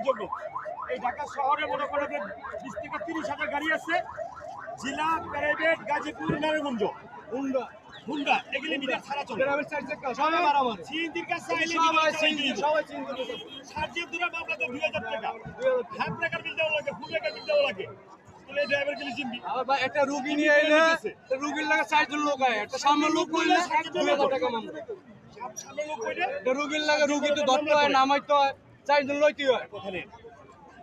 জন্য। এই ঢাকা শহরে মনে করেন 20 থেকে 30,000 গাড়ি আছে। জেলা, প্রাইভেট, গাজীপুর, নারায়ণগঞ্জ, হুন্ডা এগুলি মিটার ছাড়া চলে। সিএনজির কাছে আইলে সার্জির দূরে মামলা তো 2,000 টাকা। হ্যান্ড ব্রেকার বিল দেওয়া লাগে, ফুল ব্রেকার বিল দেওয়া লাগে। তাহলে ড্রাইভার গেলে চিনবি। একটা রুগী নিয়ে এলে রুগীর লাগে 4 জন লোক আয়, একটা সামনে লোক কইলে 2,000 টাকা মামলা। সামনে লোক কইলে একটা রুগীর লাগে রুগী তো ধরতে হয়, নামাইতে হয়, 4 জন লইতে হয়। ওখানে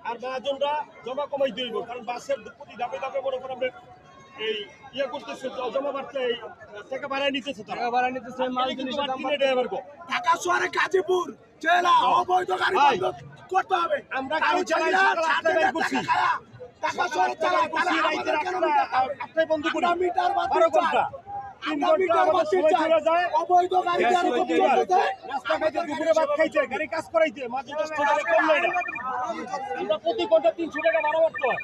আর মহাজনরা জমা কমাই দিব, কারণ বাসের প্রতি ধাপে ধাপে মনে করেন আমরা এই ইয়ে করতেছে, জমা বাড়তে এই টাকা বাড়ায় নিতেছে, টাকা ভাড়া নিতেছে, মাল জিনিসের দাম বাড়ছে। ড্রাইভার গো ঢাকা শহরে গাজীপুর জেলা অবৈধ গাড়ি বন্ধ করতে হবে। আমরা গাড়ি চালাই সাথে বের করছি, ঢাকা শহরে চালাই করছি রাইতের আটটায় বন্ধ করি, মিটার 12 ঘন্টা 3 ঘন্টা আমাদের সময় চলে যায়। অবৈধ গাড়ি চালু করতে রাস্তা খাইতে দুপুরে ভাত খাইতে গাড়ি কাজ করাইতে মাঝে 10 টাকা কম নাই না। আমরা প্রতি ঘন্টা 300 টাকা ভাড়া মারতে হয়।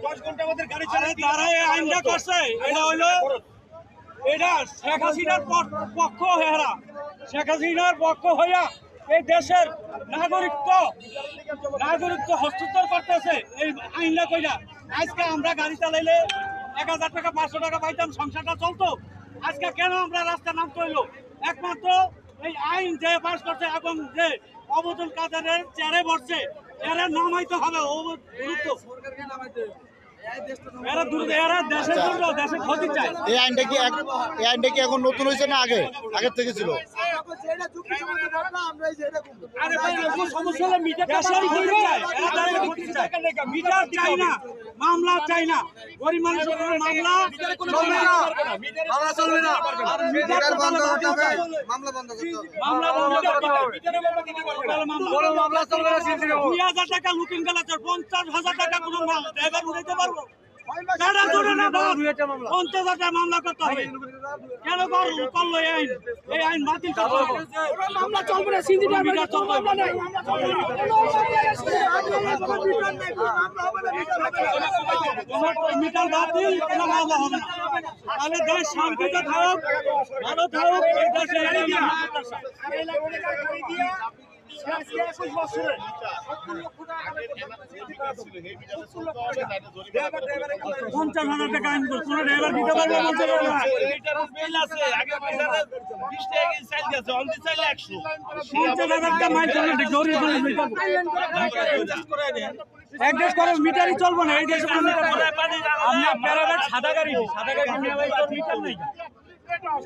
10 ঘন্টা আমাদের গাড়ি চালাই তারা এই আইনটা করছে, এটা হইলো এটা শেখ হাসিনার পক্ষ হেরা, শেখ হাসিনার পক্ষ হইয়া এই দেশের নাগরিকত্ব হস্তান্তর করতেছে এই আইনটা কইরা। আজকে আমরা গাড়ি চালাইলে 1000 টাকা 500 টাকা পাইতাম, সংসারটা চলতো। আজকে কেন আমরা রাস্তা নামতে হইলো? একমাত্র এই আইন যে পাস করছে এবং যে অবদুল কাদেরের চেয়ারে বসছে এরা নামাইতে হবে। এরা দেশের জন্য দেশের ক্ষতি চায়। এই আইনটা কি এখন নতুন হয়েছে না আগের থেকে ছিল? আরে ভাই, এখন সমস্যা হলো মিটার ক্ষতি চায়, এরা দেশের ক্ষতি চায়। মিটার চাই না, মামলা চাই না, গরিব মানুষের মামলা চলবে না, মামলা চলবে না, আর মিটার বন্ধ করতে হবে, মামলা বন্ধ করতে হবে। মামলা বন্ধ করতে হবে। বড় মামলা চলবে না, 2,000 টাকা লুকিং গেলাচর, 50,000 টাকা কোনো ড্রাইভার উঠাইতে পারবো? টাকা জোরে না দাও, 50,000 টাকা মামলা করতে হবে। কেন করলো এই আইন বাতিল করতে হবে। মামলা চলবে না, সিজি মিটার চলবে না। মিটার বাতিল, কোনো মামলা হবে না। তাহলে দেশ শান্তিতে থাকুক, ভালো থাকুক, এই দেশে আর এই লাখ টাকা গাড়ি দিয়ে আজকে 21 বছরে 50,000 টাকা আইন করছে, কোনো ড্রাইভার দিতে পারবে 50,000 টাকা? 50,000 টাকা মাইল চলবে, গরিব মানুষ মিটার অ্যাডজাস্ট করে মিটারই চলবে না এই দেশে। আপনার প্যারাবেট সাদা গাড়ি নিয়ে ভাই তোর মিটার নেই,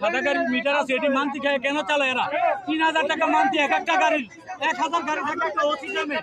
সাদা গাড়ির মিটার আছে, এটি মান্থলি খায় কেন চালায় এরা? 3,000 টাকা মান্থলি এক একটা গাড়ির, 1,000 গাড়ি থাকে একটা ওসি দামে।